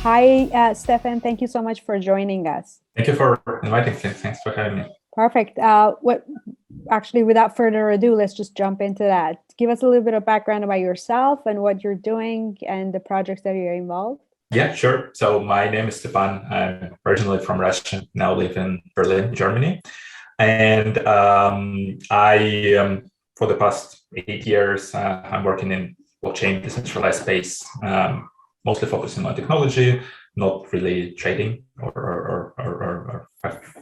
Hi, Stefan. Thank you so much for joining us. Thank you for inviting me. Thanks for having me. Perfect. Actually, without further ado, let's just jump into that. Give us a little bit of background about yourself and what you're doing and the projects that you're involved. Yeah, sure. So my name is Stepan. I'm originally from Russia, now live in Berlin, Germany. And for the past 8 years, I'm working in blockchain decentralized space, mostly focusing on technology, not really trading or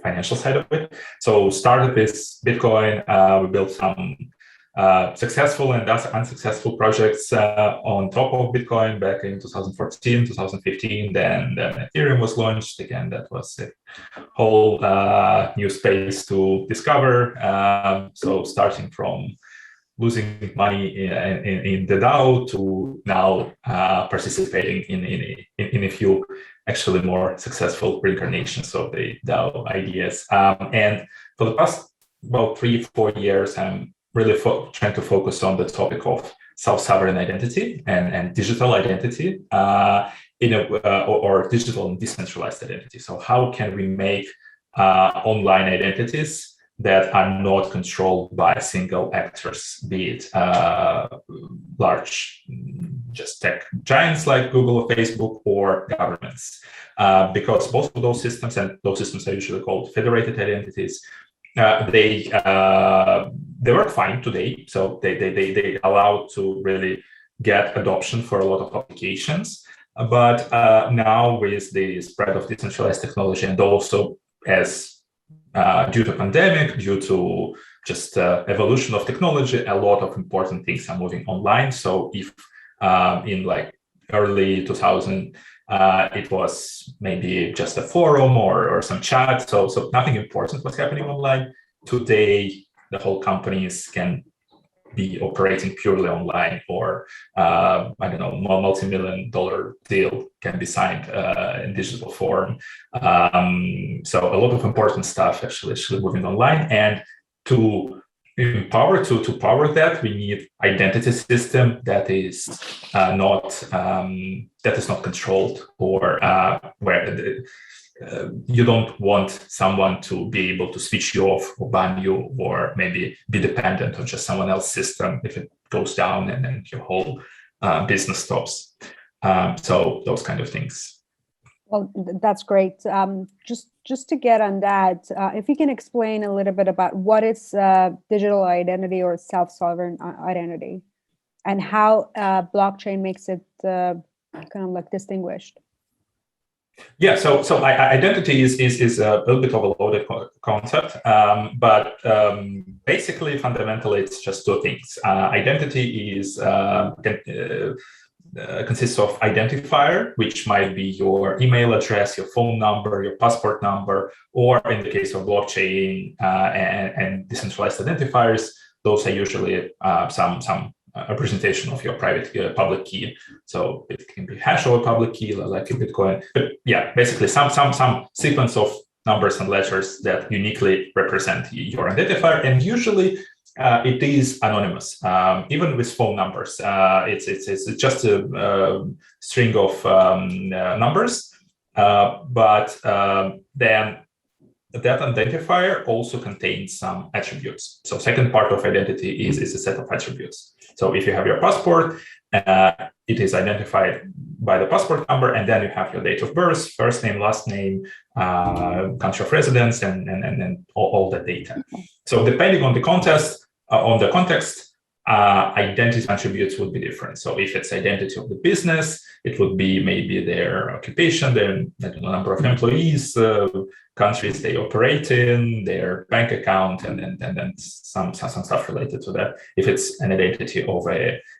financial side of it. So started with Bitcoin. We built some successful and unsuccessful projects on top of Bitcoin back in 2014, 2015. Then Ethereum was launched. Again, that was a whole new space to discover. So starting from losing money in the DAO to now participating in a few actually more successful reincarnations of the DAO ideas. And for the past about 3-4 years, I'm really trying to focus on the topic of self-sovereign identity and digital identity or digital and decentralized identity. So how can we make online identities that are not controlled by single actors, be it large just tech giants like Google or Facebook or governments, because both of those systems, and those systems are usually called federated identities, they work fine today. So they allow to really get adoption for a lot of applications. But now with the spread of decentralized technology, and also as due to pandemic, due to just evolution of technology, a lot of important things are moving online. So if in like early 2000, it was maybe just a forum or some chat, so nothing important was happening online. Today, the whole companies can be operating purely online, or I don't know, multi-million-dollar deal can be signed in digital form. So a lot of important stuff actually moving online, and to power that, we need identity system that is not controlled, or where you don't want someone to be able to switch you off or ban you, or maybe be dependent on just someone else's system if it goes down and then your whole business stops. So those kind of things. Well, that's great. Just to get on that, if you can explain a little bit about what is digital identity or self-sovereign identity, and how blockchain makes it kind of like distinguished. Yeah, so identity is a little bit of a loaded concept, but basically, fundamentally, it's just two things. Identity is consists of identifier, which might be your email address, your phone number, your passport number, or in the case of blockchain and decentralized identifiers, those are usually some representation of your private public key. So it can be hash over public key, like in Bitcoin. But yeah, basically some sequence of numbers and letters that uniquely represent your identifier, and usually it is anonymous. Even with phone numbers, it's just a string of numbers, but then that identifier also contains some attributes. So second part of identity is a set of attributes. So if you have your passport, it is identified by the passport number, and then you have your date of birth, first name, last name, country of residence, and all the data. So depending on the context, identity attributes would be different. So if it's identity of the business, it would be maybe their occupation, their number of employees, countries they operate in, their bank account, and then some stuff related to that. If it's an identity of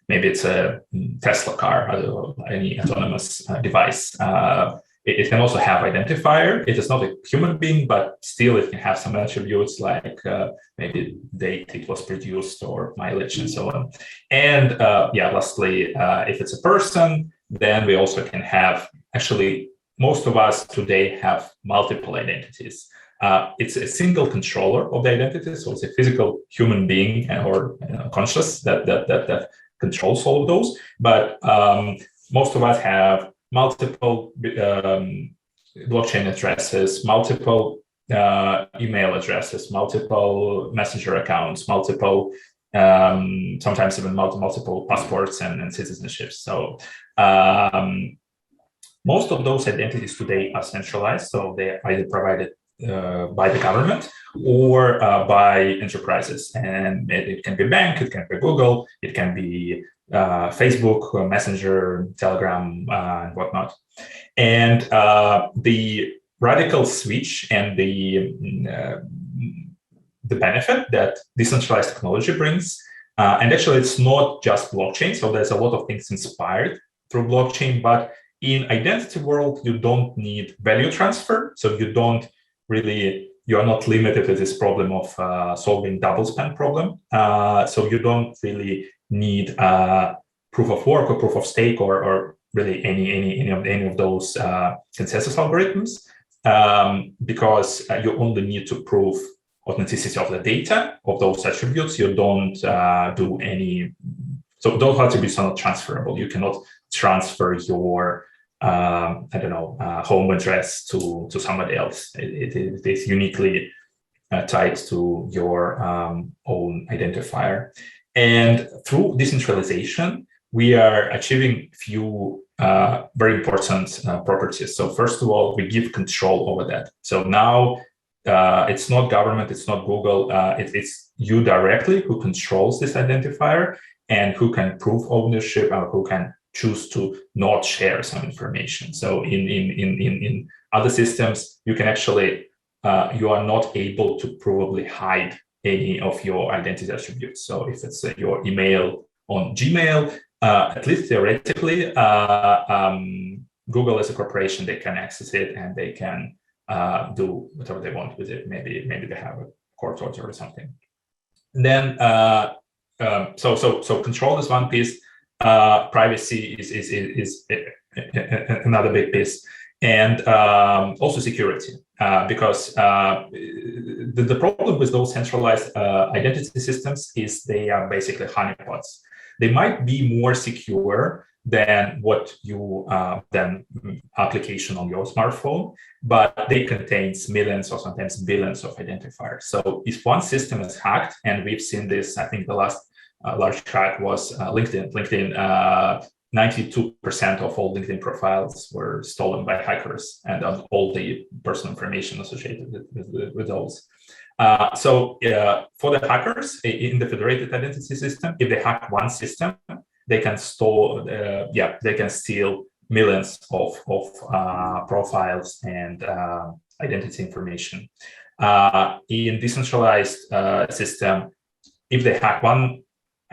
maybe it's a Tesla car, or any autonomous device. It can also have identifier. It is not a human being, but still it can have some attributes like maybe date it was produced or mileage and so on. And lastly, if it's a person, then we also can have, actually, most of us today have multiple identities. It's a single controller of the identity, so it's a physical human being or conscious that controls all of those. But most of us have multiple blockchain addresses, multiple email addresses, multiple messenger accounts, multiple sometimes even multiple passports and citizenships. So most of those identities today are centralized, so they're either provided by the government or by enterprises, and it can be bank, it can be Google, it can be Facebook, Messenger, Telegram, and whatnot. And the radical switch and the benefit that decentralized technology brings, and actually it's not just blockchain, so there's a lot of things inspired through blockchain, but in identity world, you don't need value transfer, so you don't really, you are not limited to this problem of solving double spend problem. So you don't really need proof of work or proof of stake or really any of those consensus algorithms, because you only need to prove authenticity of the data of those attributes. You don't do any, so those attributes are not transferable. You cannot transfer your I don't know, home address to somebody else. It is uniquely tied to your own identifier. And through decentralization, we are achieving few very important properties. So first of all, we give control over that. So now it's not government, it's not Google, it's you directly who controls this identifier and who can prove ownership or who can choose to not share some information. So in other systems, you can actually, you are not able to probably hide any of your identity attributes. So if it's your email on Gmail, at least theoretically, Google as a corporation, they can access it and they can do whatever they want with it. Maybe they have a court order or something. And then, so control is one piece. Privacy is another big piece, and also security, because the problem with those centralized identity systems is they are basically honeypots. They might be more secure than what you than application on your smartphone, but they contain millions or sometimes billions of identifiers. So if one system is hacked, and we've seen this, I think the last large hack was LinkedIn. 92% of all LinkedIn profiles were stolen by hackers, and all the personal information associated with those. So for the hackers in the federated identity system, if they hack one system, they can store, they can steal millions of profiles and identity information. In decentralized system, if they hack one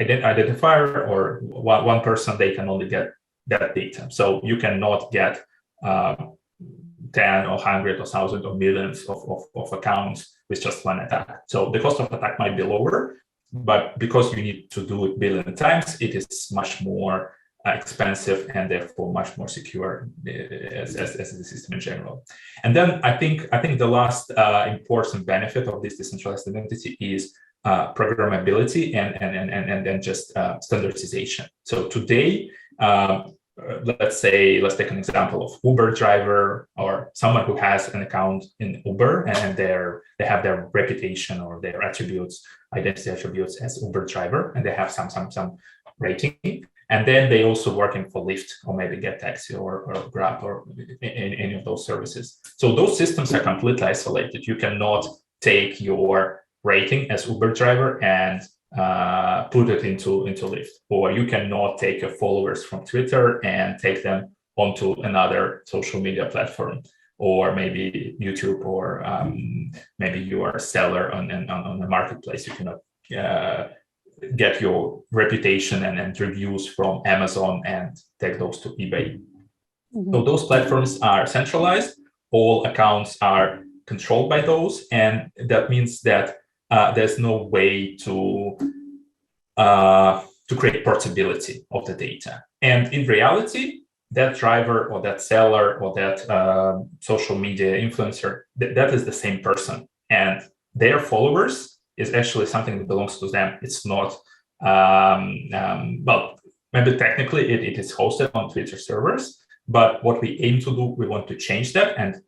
identifier or one person, they can only get that data. So you cannot get 10 or 100 or 1,000 or millions of accounts with just one attack. So the cost of attack might be lower, but because you need to do it billion times, it is much more expensive and therefore much more secure as the system in general. And then I think the last important benefit of this decentralized identity is programmability and just standardization. So today, let's take an example of Uber driver or someone who has an account in Uber and they have their reputation or their attributes, identity attributes as Uber driver, and they have some rating. And then they also working for Lyft or maybe Get Taxi or Grab or any of those services. So those systems are completely isolated. You cannot take your rating as Uber driver and put it into Lyft, or you cannot take your followers from Twitter and take them onto another social media platform, or maybe YouTube, or maybe you are a seller on the marketplace. You cannot get your reputation and reviews from Amazon and take those to eBay. Mm-hmm. So those platforms are centralized. All accounts are controlled by those, and that means that there's no way to create portability of the data. And in reality, that driver or that seller or that social media influencer, that is the same person, and their followers is actually something that belongs to them. It's not, well, maybe technically it is hosted on Twitter servers, But what we aim to do, we want to change that, and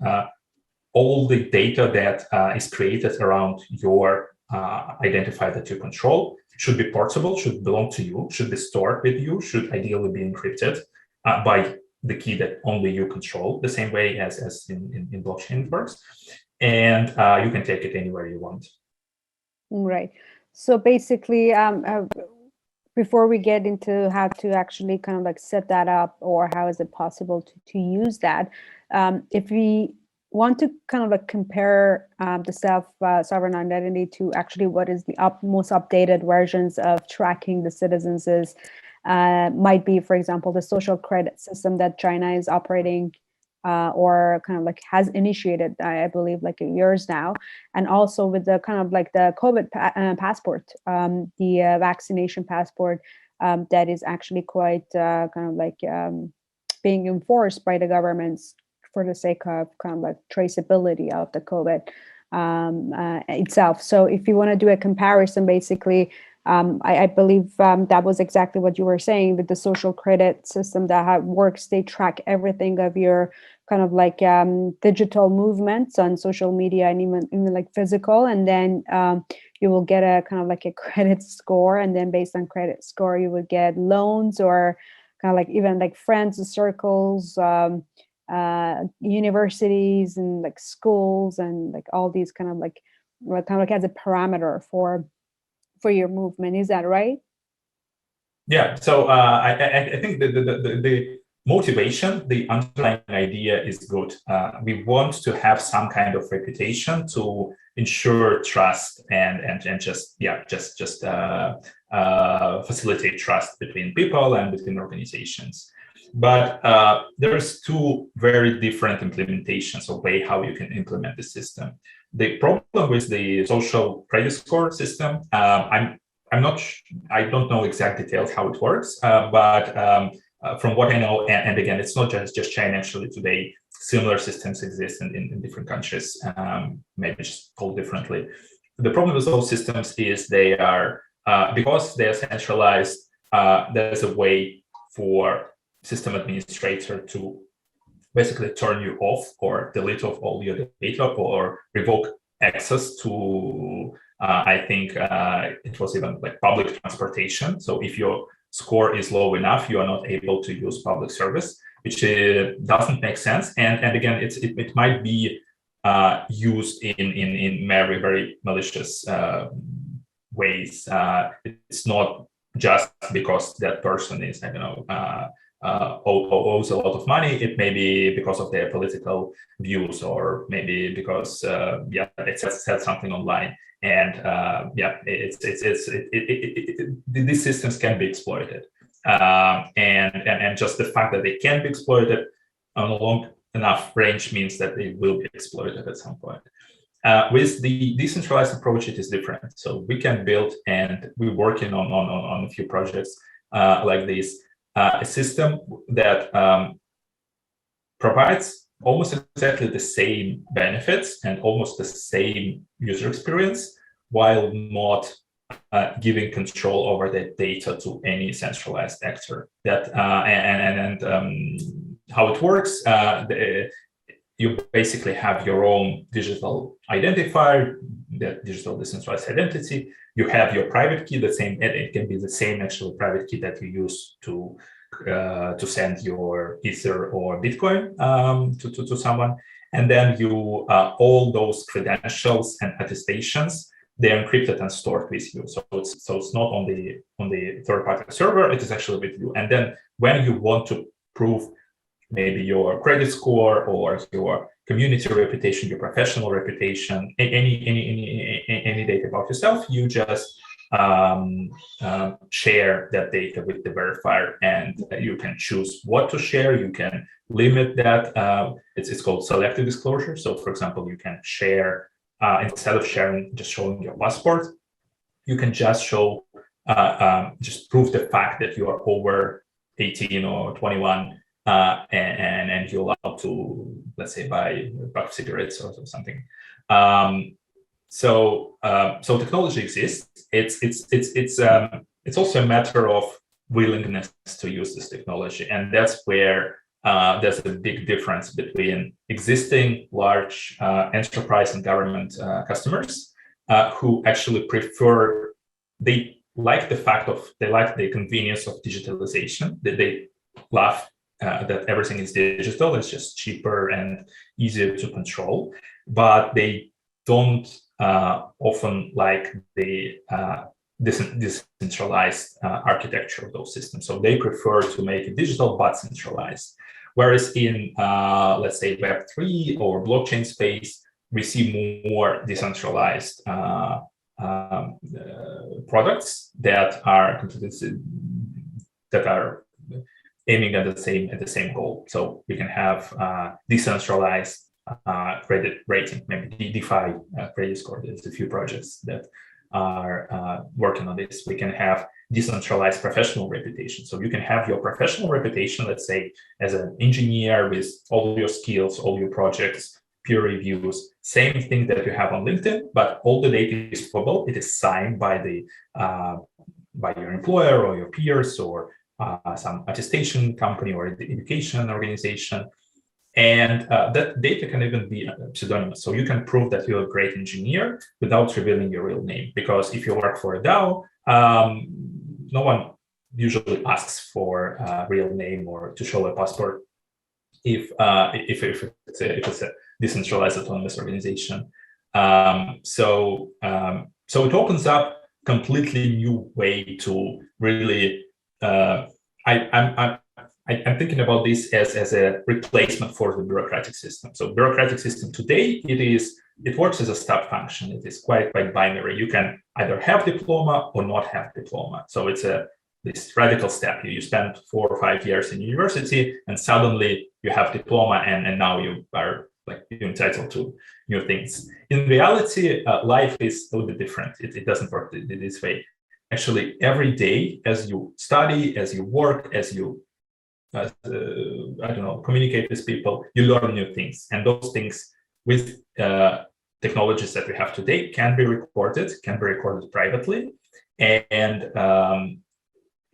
all the data that is created around your identifier that you control should be portable, should belong to you, should be stored with you, should ideally be encrypted by the key that only you control, the same way as in blockchain works. And you can take it anywhere you want. Right. So basically, before we get into how to actually kind of like set that up, or how is it possible to use that, if we want to kind of like compare the self-sovereign identity to actually what is the most updated versions of tracking the citizens is, might be, for example, the social credit system that China is operating or kind of like has initiated, I believe, like years now. And also with the kind of like the COVID passport, the vaccination passport that is actually quite kind of like being enforced by the governments for the sake of kind of like traceability of the COVID itself. So if you want to do a comparison, basically, I believe that was exactly what you were saying, that the social credit system that works, they track everything of your kind of like digital movements on social media, and even like physical. And then you will get a kind of like a credit score. And then based on credit score, you would get loans, or kind of like even like friends, circles, universities, and like schools, and like all these kind of like as a parameter for your movement. Is that right? Yeah. So I think the motivation, the underlying idea is good. We want to have some kind of reputation to ensure trust and just facilitate trust between people and between organizations. But there's two very different implementations of way how you can implement the system. The problem with the social credit score system, I don't know exact details how it works, but from what I know, and again, it's not just China. Actually, today similar systems exist in different countries, maybe just called differently. The problem with those systems is they are because they are centralized. There's a way for system administrator to basically turn you off or delete off all your data or revoke access to, I think it was even like public transportation. So if your score is low enough, you are not able to use public service, which doesn't make sense. And again, it might be used in very, very malicious ways. It's not just because that person is, I don't know, owes a lot of money. It may be because of their political views, or maybe because it said something online, and these systems can be exploited, and just the fact that they can be exploited on a long enough range means that they will be exploited at some point. With the decentralized approach, it is different. So we can build, and we're working on a few projects like this. A system that provides almost exactly the same benefits and almost the same user experience, while not giving control over the data to any centralized actor. That how it works, you basically have your own digital identifier, that digital decentralized identity. You have your private key, the same. It can be the same actual private key that you use to send your Ether or Bitcoin to someone, and then you all those credentials and attestations, they're encrypted and stored with you. So it's not on the third-party server. It is actually with you. And then when you want to prove maybe your credit score or your community reputation, your professional reputation, any data about yourself, you just share that data with the verifier, and you can choose what to share. You can limit that. It's called selective disclosure. So, for example, you can share instead of showing your passport, you can just show just prove the fact that you are over 18 or 21. And you're allowed to, let's say, buy a pack of cigarettes or something. So technology exists. It's also a matter of willingness to use this technology, and that's where there's a big difference between existing large enterprise and government customers who actually prefer, they like the convenience of digitalization, that they love that everything is digital, it's just cheaper and easier to control, but they don't often like the decentralized architecture of those systems. So they prefer to make it digital but centralized. Whereas in, let's say, Web3 or blockchain space, we see more decentralized products that are aiming at the same goal. So we can have decentralized credit rating, maybe DeFi credit score. There's a few projects that are working on this. We can have decentralized professional reputation. So you can have your professional reputation, let's say, as an engineer with all your skills, all your projects, peer reviews, same thing that you have on LinkedIn, but all the data is global. It is signed by by your employer or your peers or some attestation company or education organization. And that data can even be pseudonymous. So you can prove that you're a great engineer without revealing your real name. Because if you work for a DAO, no one usually asks for a real name or to show a passport if it's a decentralized autonomous organization. So it opens up completely new way to really. I'm thinking about this as a replacement for the bureaucratic system. So bureaucratic system today, it works as a step function. It is quite binary. You can either have diploma or not have diploma. So it's this radical step. You spend 4 or 5 years in university and suddenly you have diploma and now you are you're entitled to new things. In reality, life is a little bit different. It doesn't work this way. Actually, every day as you study, as you work, as you communicate with people, you learn new things. And those things with technologies that we have today can be recorded privately. And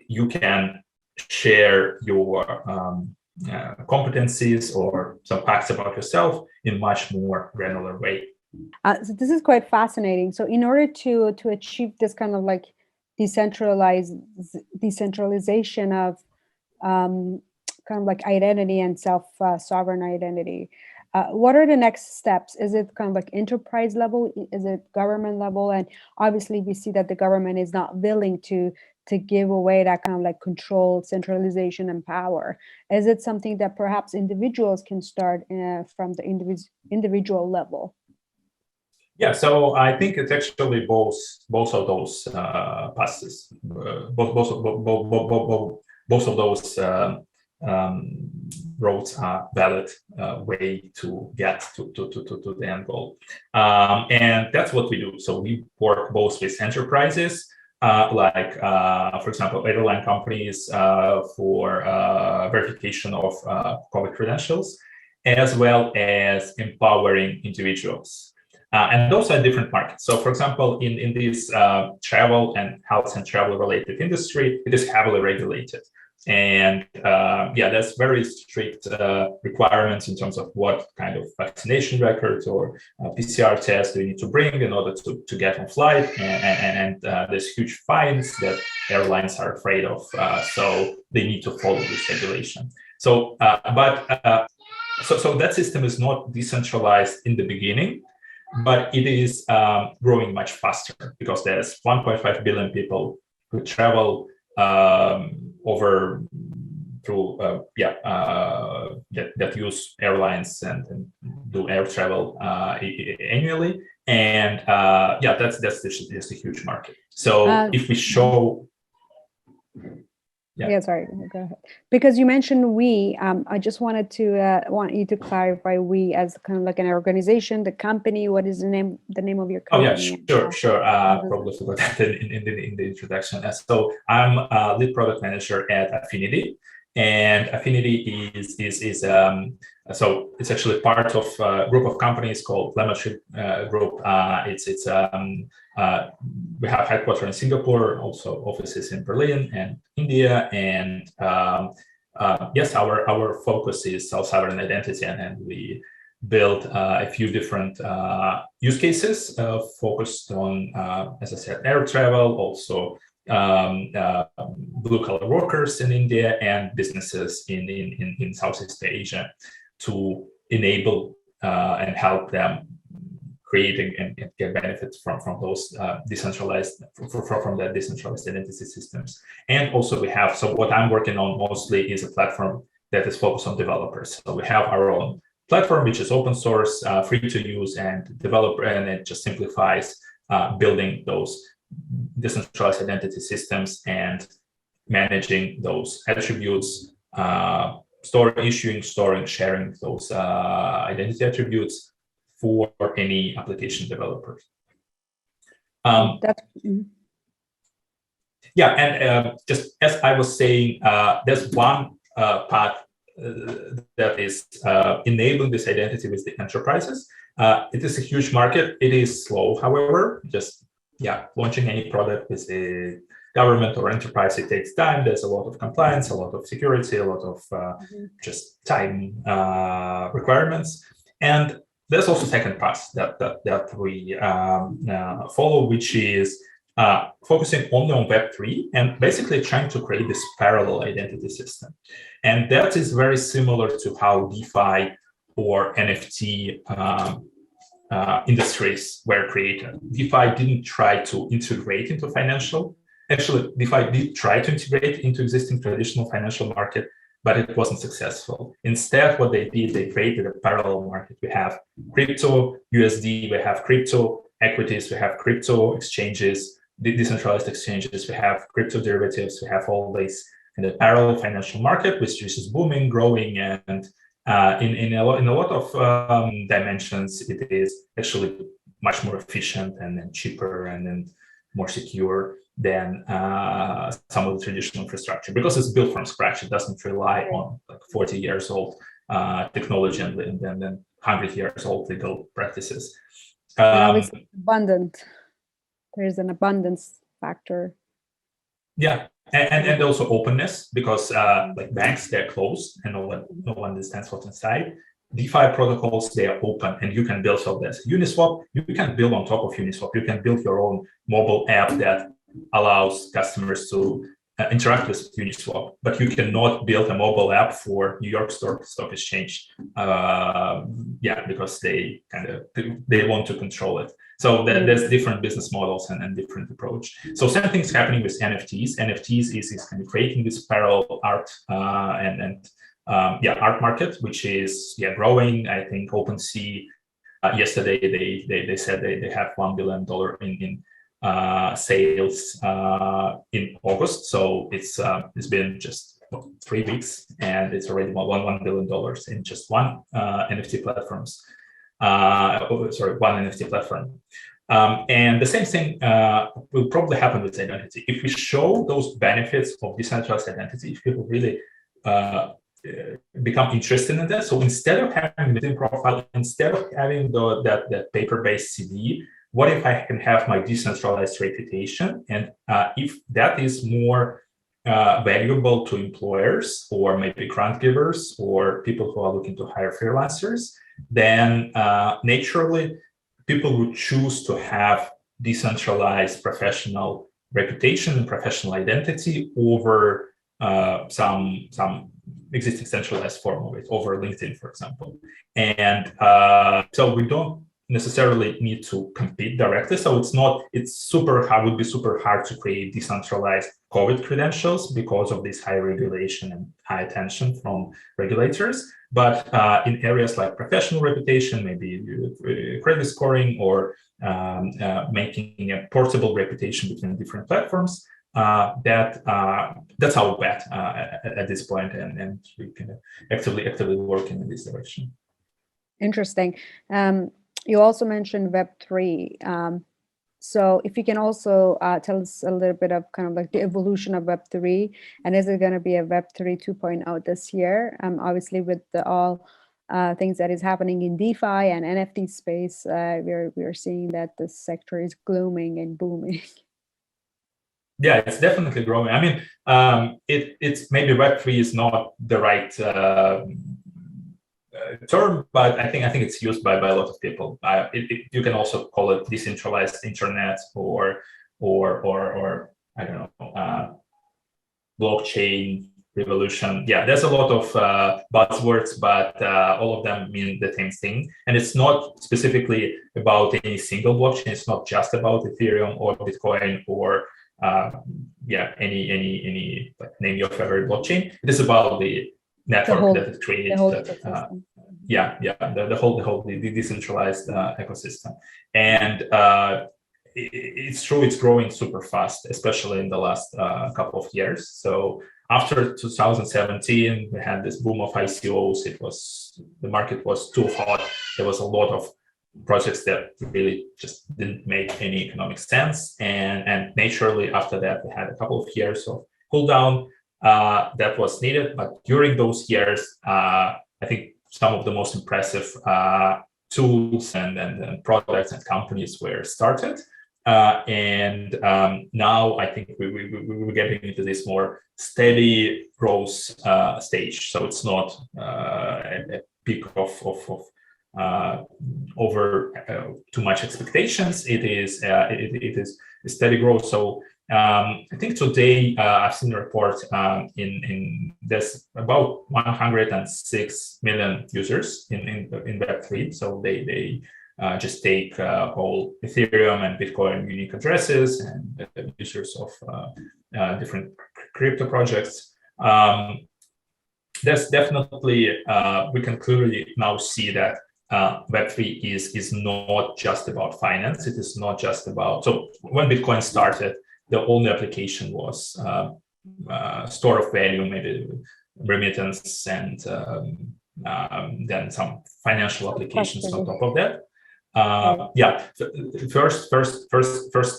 you can share your competencies or some facts about yourself in much more granular way. So this is quite fascinating. So in order to achieve this kind of decentralization of kind of identity and sovereign identity, what are the next steps? Is it kind of enterprise level? Is it government level? And obviously we see that the government is not willing to give away that kind of control, centralization, and power. Is it something that perhaps individuals can start from the individual level? Yeah, so I think it's actually both of those passes, both of those roads are valid way to get to the end goal, and that's what we do. So we work both with enterprises, for example, airline companies for verification of COVID credentials, as well as empowering individuals. And those are different markets. So, for example, in this travel and health and travel related industry, it is heavily regulated. And there's very strict requirements in terms of what kind of vaccination records or PCR test you need to bring in order to get on flight. And there's huge fines that airlines are afraid of. So they need to follow this regulation. So, so that system is not decentralized in the beginning, but it is growing much faster because there's 1.5 billion people who travel over through that use airlines and do air travel annually, and that's just a huge market. So if we show. Yeah, sorry, go ahead. Because you mentioned we, I just want you to clarify we as kind of an organization, the company. What is the name of your company? Oh yeah, sure. Probably forgot that in the introduction. So I'm a lead product manager at Affinidi, and Affinidi is so it's actually part of a group of companies called Lemon Tree Group. We have headquarters in Singapore, also offices in Berlin and India, and yes, our focus is self-sovereign identity, and we built a few different use cases focused on, as I said, air travel, also blue-collar workers in India and businesses in Southeast Asia, to enable and help them create and get benefits from those decentralized from the decentralized identity systems. And also we have, so what I'm working on mostly is a platform that is focused on developers. So we have our own platform, which is open source, free to use, and developer, and it just simplifies building those decentralized identity systems and managing those attributes, storing, sharing those identity attributes for any application developers. Yeah, and just as I was saying, there's one part that is enabling this identity with the enterprises. It is a huge market. It is slow, however. Just launching any product with the government or enterprise, it takes time. There's a lot of compliance, a lot of security, a lot of just time requirements. And there's also second path that we follow, which is focusing only on Web3 and basically trying to create this parallel identity system. And that is very similar to how DeFi or NFT industries were created. DeFi didn't try to integrate into financial. Actually, DeFi did try to integrate into existing traditional financial market, but it wasn't successful. Instead, what they did, they created a parallel market. We have crypto USD, we have crypto equities, we have crypto exchanges, decentralized exchanges, we have crypto derivatives, we have all this in the parallel financial market, which is booming, growing, and in a lot of dimensions, it is actually much more efficient and cheaper and more secure than some of the traditional infrastructure, because it's built from scratch. It doesn't rely on like 40 years old technology and then 100 years old legal practices. And obviously abundant. There's an abundance factor. Yeah, and also openness, because like banks, they're closed and no one understands what's inside. DeFi protocols, they are open, and you can build. So there's Uniswap, you can build on top of Uniswap. You can build your own mobile app that allows customers to interact with Uniswap, but you cannot build a mobile app for New York Stock Exchange. Because they want to control it. So there's different business models and different approach. So same thing's happening with NFTs. NFTs is kind of creating this parallel art art market, which is growing. I think OpenSea yesterday they said they have $1 billion in sales in August. So it's been just 3 weeks, and it's already $1 billion in just one NFT platforms. One NFT platform. And the same thing will probably happen with identity. If we show those benefits of decentralized identity, if people really become interested in that. So instead of having LinkedIn profile, instead of having that paper-based CV, what if I can have my decentralized reputation? And if that is more valuable to employers or maybe grant givers or people who are looking to hire freelancers, then naturally people would choose to have decentralized professional reputation and professional identity over some existing centralized form of it, over LinkedIn, for example. And so we don't necessarily need to compete directly. So would be super hard to create decentralized COVID credentials because of this high regulation and high attention from regulators. But in areas like professional reputation, maybe credit scoring, or making a portable reputation between different platforms, that's our bet at this point, and we can actively working in this direction. Interesting. You also mentioned Web3. So if you can also tell us a little bit of kind of like the evolution of Web3, and is it going to be a Web3 2.0 this year? Obviously, with all things that is happening in DeFi and NFT space, we're seeing that the sector is glooming and booming. Yeah, it's definitely growing. I mean, it's maybe Web3 is not the right term, but I think it's used by a lot of people. You can also call it decentralized internet or I don't know, blockchain revolution. Yeah, there's a lot of buzzwords, but all of them mean the same thing. And it's not specifically about any single blockchain. It's not just about Ethereum or Bitcoin or any like, name your favorite blockchain. It is about the network that it creates. The whole decentralized ecosystem. And it's true, it's growing super fast, especially in the last couple of years. So after 2017, we had this boom of ICOs. The market was too hot. There was a lot of projects that really just didn't make any economic sense. And naturally, after that, we had a couple of years of cool down that was needed. But during those years, I think some of the most impressive tools and products and companies were started. And now I think we're getting into this more steady growth stage. So it's not a peak of over too much expectations. It is a steady growth. So I think today I've seen a report in there's about 106 million users in Web3. So they just take all Ethereum and Bitcoin unique addresses and users of different crypto projects. There's definitely, we can clearly now see that Web3 is not just about finance. It is not just about, so when Bitcoin started, the only application was store of value, maybe remittance, and then some financial applications on top of that. First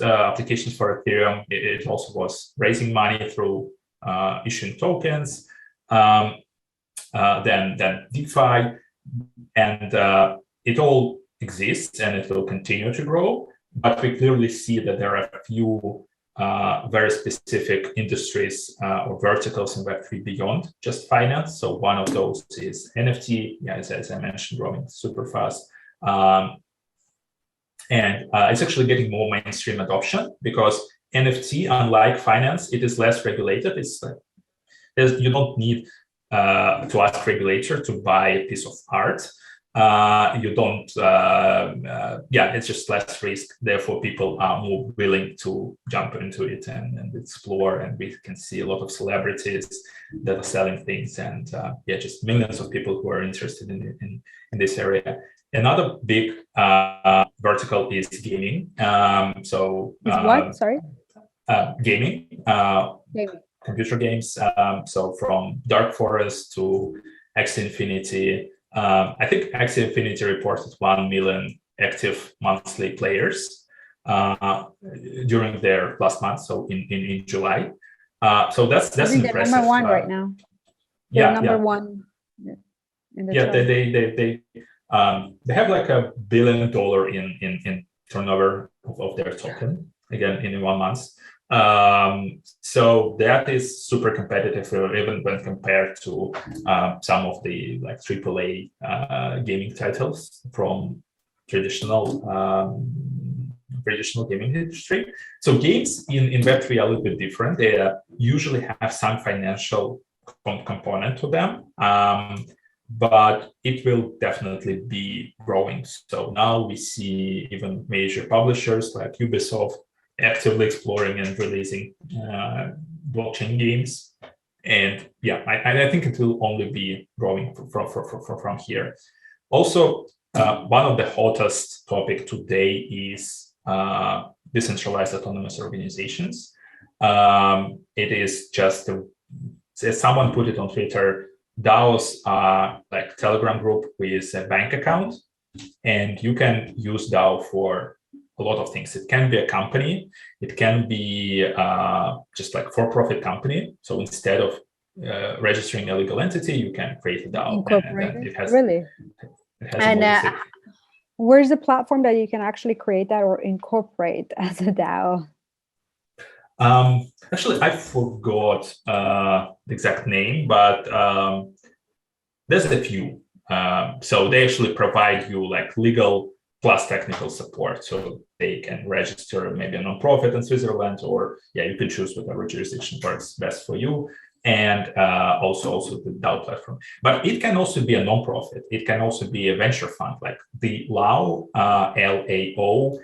applications for Ethereum, it also was raising money through issuing tokens, then DeFi, and it all exists and it will continue to grow. But we clearly see that there are a few very specific industries or verticals in Web3 beyond just finance. So one of those is NFT, as I mentioned, growing super fast. And it's actually getting more mainstream adoption because NFT, unlike finance, it is less regulated. It's you don't need to ask regulator to buy a piece of art. You don't, it's just less risk. Therefore, people are more willing to jump into it and explore. And we can see a lot of celebrities that are selling things, and just millions of people who are interested in this area. Another big vertical is gaming. What? Sorry? Gaming. Computer games. So from Dark Forest to Axie Infinity. I think Axie Infinity reported 1 million active monthly players during their last month, so in July. So that's impressive. They're number one right now. They're number one in the chart. They have like $1 billion in turnover of their token, again, in 1 month. So that is super competitive, even when compared to some of the like AAA gaming titles from traditional gaming industry. So games in Web3 are a little bit different. They usually have some financial component to them, but it will definitely be growing. So now we see even major publishers like Ubisoft actively exploring and releasing blockchain games, and I think it will only be growing from here. Also, one of the hottest topic today is decentralized autonomous organizations. It is just as someone put it on Twitter, DAOs are like Telegram group with a bank account, and you can use DAO for a lot of things. It can be a company. It can be just like for-profit company. So instead of registering a legal entity, you can create a DAO. Incorporated? Really? It has where's the platform that you can actually create that or incorporate as a DAO? Actually, I forgot the exact name, but there's a few. So they actually provide you like legal plus technical support. So they can register maybe a nonprofit in Switzerland, or yeah, you can choose whatever jurisdiction works best for you. And also the DAO platform. But it can also be a nonprofit. It can also be a venture fund, like the LAO, LAO.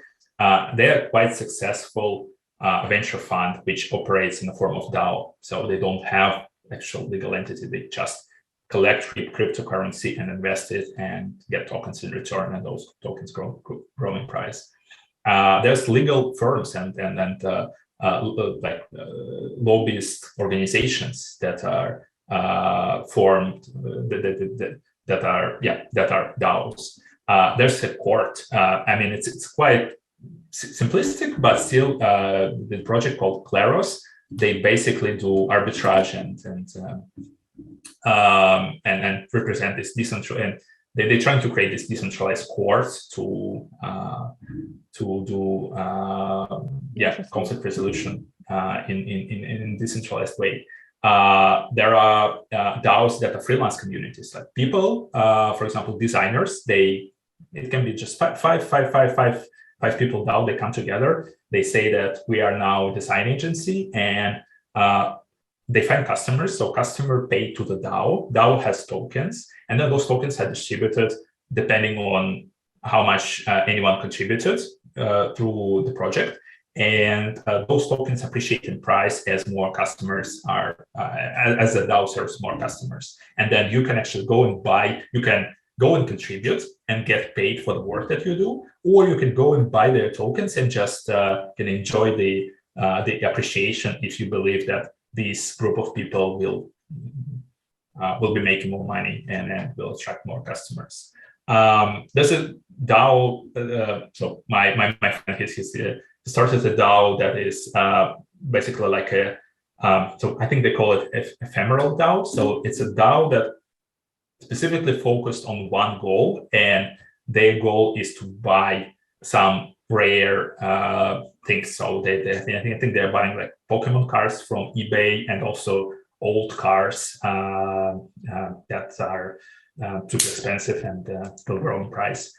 They're quite successful venture fund which operates in the form of DAO. So they don't have actual legal entity. They just collect cryptocurrency and invest it and get tokens in return, and those tokens grow in price. There's legal firms and lobbyist organizations that are formed that are DAOs. There's a court. I mean, it's quite simplistic, but still, the project called Claros, they basically do arbitrage and represent this decentralized, and they're trying to create this decentralized courts to do conflict resolution in decentralized way. There are DAOs that are freelance communities, like people, for example, designers. It can be just five people DAO. They come together. They say that we are now a design agency, and they find customers. So customer pay to the DAO. DAO has tokens, and then those tokens are distributed depending on how much anyone contributed through the project. And those tokens appreciate in price as more customers are, as the DAO serves more customers. And then you can actually go and buy, you can go and contribute and get paid for the work that you do, or you can go and buy their tokens and just can enjoy the appreciation if you believe that this group of people will be making more money and will attract more customers. There's a DAO. So my friend, he started a DAO that is basically like a so I think they call it ephemeral DAO. So it's a DAO that specifically focused on one goal, and their goal is to buy some rare things. So I think they're buying like Pokemon cards from eBay, and also old cars that are too expensive and will grow in price.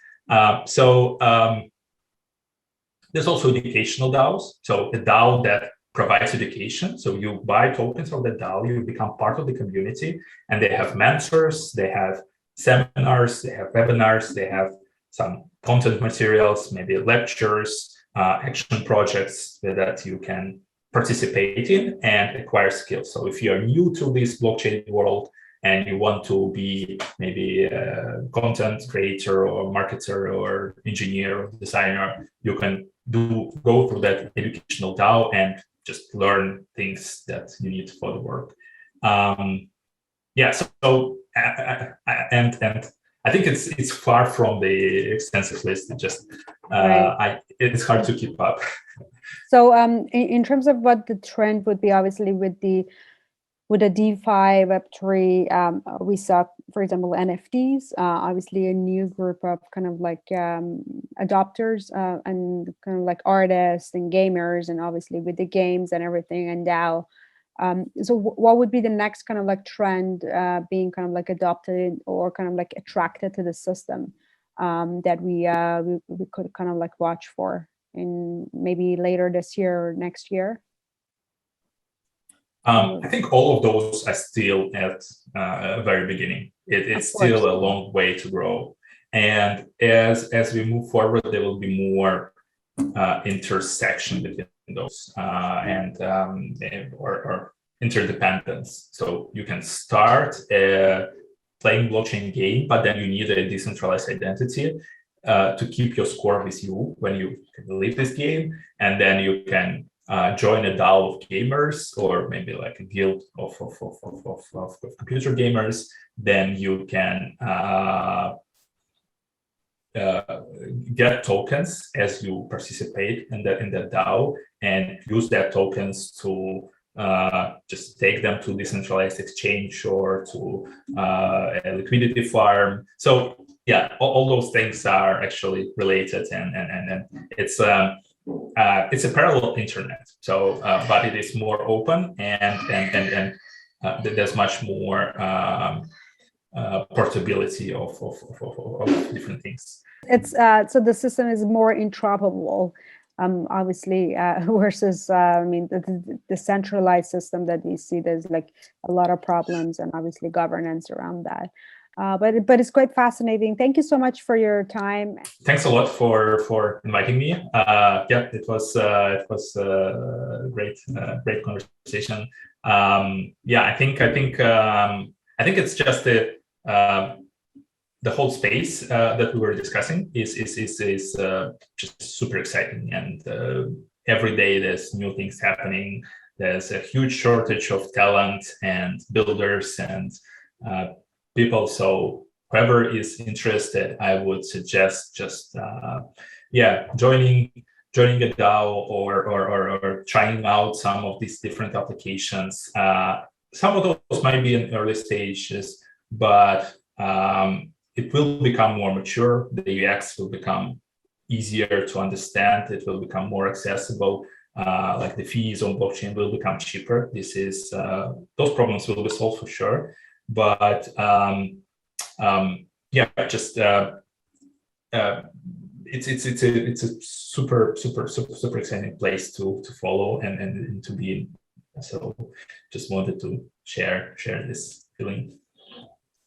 There's also educational DAOs. So a DAO that provides education. So you buy tokens of the DAO, you become part of the community, and they have mentors, they have seminars, they have webinars, they have some content materials, maybe lectures, action projects that you can participate in and acquire skills. So if you are new to this blockchain world and you want to be maybe a content creator or marketer or engineer or designer, you can go through that educational DAO and just learn things that you need for the work. And I think it's far from the extensive list. It just it's hard to keep up. So in terms of what the trend would be, obviously with the DeFi, Web3, we saw, for example, NFTs, obviously a new group of kind of like adopters and kind of like artists and gamers, and obviously with the games and everything, and DAO. So what would be the next kind of like trend being kind of like adopted or kind of like attracted to the system that we could kind of like watch for in maybe later this year or next year? I think all of those are still at a very beginning. It's still a long way to grow. And as we move forward, there will be more intersection between those or interdependence. So you can start playing blockchain game, but then you need a decentralized identity to keep your score with you when you leave this game, and then you can join a DAO of gamers, or maybe like a guild of computer gamers. Then you can get tokens as you participate in the DAO, and use that tokens to just take them to decentralized exchange or to a liquidity farm. So yeah, all those things are actually related, and it's it's a parallel internet. So, but it is more open, and there's much more portability of different things. It's so the system is more interoperable, obviously, versus I mean the centralized system that we see. There's like a lot of problems and obviously governance around that. But it's quite fascinating. Thank you so much for your time. Thanks a lot for inviting me. Yeah, it was a great conversation. Yeah, I think it's just the whole space that we were discussing is just super exciting, and every day there's new things happening. There's a huge shortage of talent and builders and people. So whoever is interested, I would suggest just joining a DAO or trying out some of these different applications. Some of those might be in early stages, but it will become more mature. The UX will become easier to understand. It will become more accessible. Like the fees on blockchain will become cheaper. This is those problems will be solved for sure. But it's a super exciting place to follow and to be in. So just wanted to share this feeling.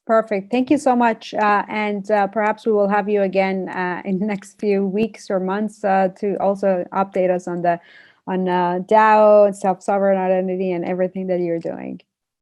Perfect. Thank you so much. And perhaps we will have you again in the next few weeks or months to also update us on DAO, self-sovereign identity, and everything that you're doing.